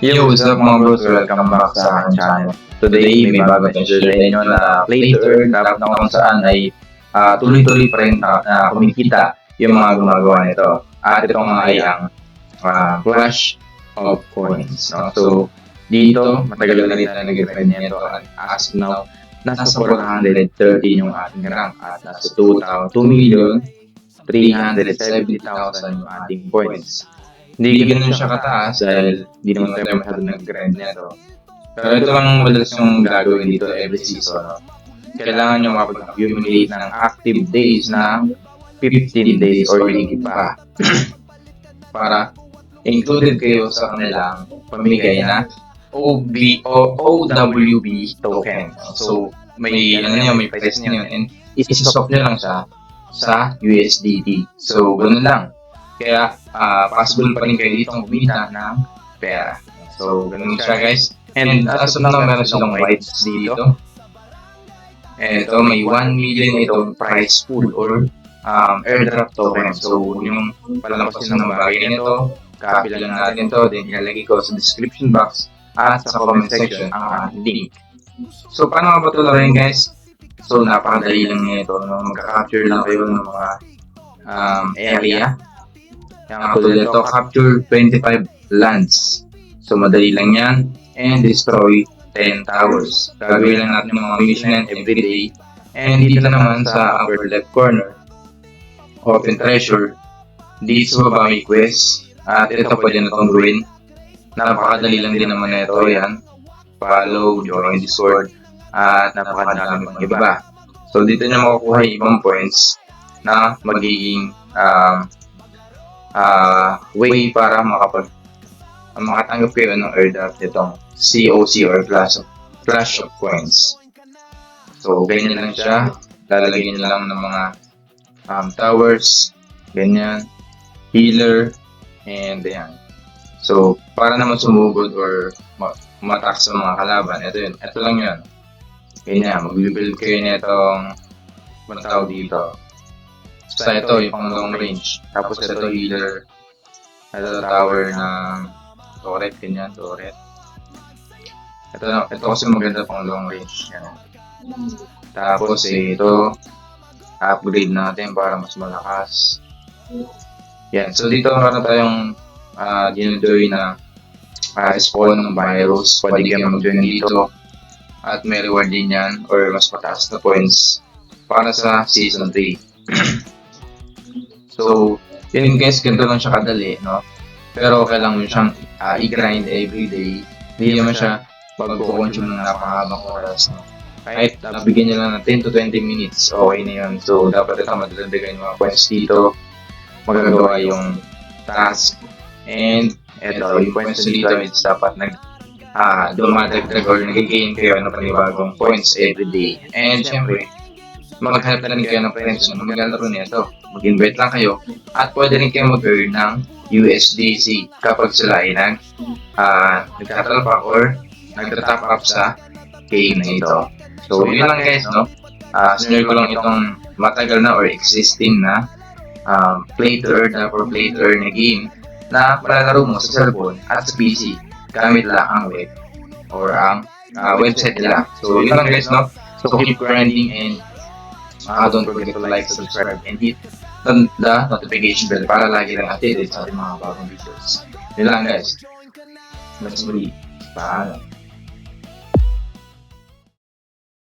Yo, what's up mga bros? Welcome back sa aking channel. Today, may bagong share sa inyo na play to earn craft na kung saan ay tuloy-tuloy pa rin kumikita yung mga gumagawa nito. At ito nga ay ang Clash of Coins. No? So, dito, matagal na rin na nag-trend nito at as of now, nasa 430 yung ating rank at nasa 2,370,000 yung ating points. Hindi ganun siya kataas dahil hindi naman tayo masyadong nag-grind nito. Pero ito lang madalas yung gagawin dito every season. No? Kailangan nyo makapag-accumulate ng active days na 15 days or higit pa. Para included kayo sa kanilang pamigay na OB o OWB token. So, may may price niyo and isiswap nyo lang siya sa USDT. So, ganun lang. Kaya, possible pa rin kayo dito kumita ng pera. So, ganun siya guys. And as of now, meron silang whites dito. And ito, may 1 million itong prize pool or airdrop token. So, yung palalampasin ng bagay nito, copy lang natin ito, then ilalagay ko sa description box at sa comment section ang link. So, paano nga ba ito lagay guys? So, napakadali lang nito. No? Magka-capture lang kayo ng mga area. Yung tulad nito, capture 25 lands. So, madali lang yan. And destroy 10 towers. Gagawin lang natin yung mga mission yan everyday. And dito naman sa upper left corner, open treasure. Dito sa baba may quest. At ito pwede na itong gawin. Napakadali lang din naman na ito. Yan. Follow, join Discord. At napakadali pang iba. So, dito nyo makukuha yung ibang points na magiging way para makatanggap kayo ng airdrop nitong COC or Clash of Coins. So, ganyan lang siya. Lalagyan nyo lang ng mga towers, ganyan, healer, and yan. So, para naman sumugod or umatak sa mga kalaban, ito yun. Ito lang yun. Ganyan, mag-build kayo nitong tawag dito. Basta ito, yung pang long range. Tapos ito healer. Ito tower ng turret, ganyan, turret. Ito kasi maganda pang long range. Yan. Tapos ito, upgrade natin para mas malakas. Yan. So dito meron tayong dinodoy na spawn ng virus. Pwede kayo mag-join dito. At may reward din yan or mas mataas na points para sa Season 3. So, yun guys, ganito lang siya kadali, no? Pero kailangan mo siyang i-grind everyday. Hindi naman siya pag-consume ng napakahabang oras, no? Kahit bigyan nyo lang ng 10 to 20 minutes, okay na yun. So, dapat ito madalagdagan yung mga points dito. Magagawa yung task. And, eto, yung points dito, it's dapat dumadagdag or nag-gain kayo ng panibagong points everyday. And, syempre, maghanap na rin kayo ng friends na maglalaro nito. Mag-invite lang kayo at pwede rin kayo mag-earn ng USDC kapag sila ay nagtatalpak or nagtatap up sa game na ito. So, yun lang guys, no? Sinare ko lang itong matagal na or existing na play to earn or play to earn na game na malalaro mo sa cellphone at sa PC gamit lang ang web or ang website nila. So, yun lang guys, no? So, keep grinding and don't forget to like, subscribe, and hit the notification bell para lagi lang updated sa ating mga bagong videos. Yun lang guys. Mas muli. Paalam.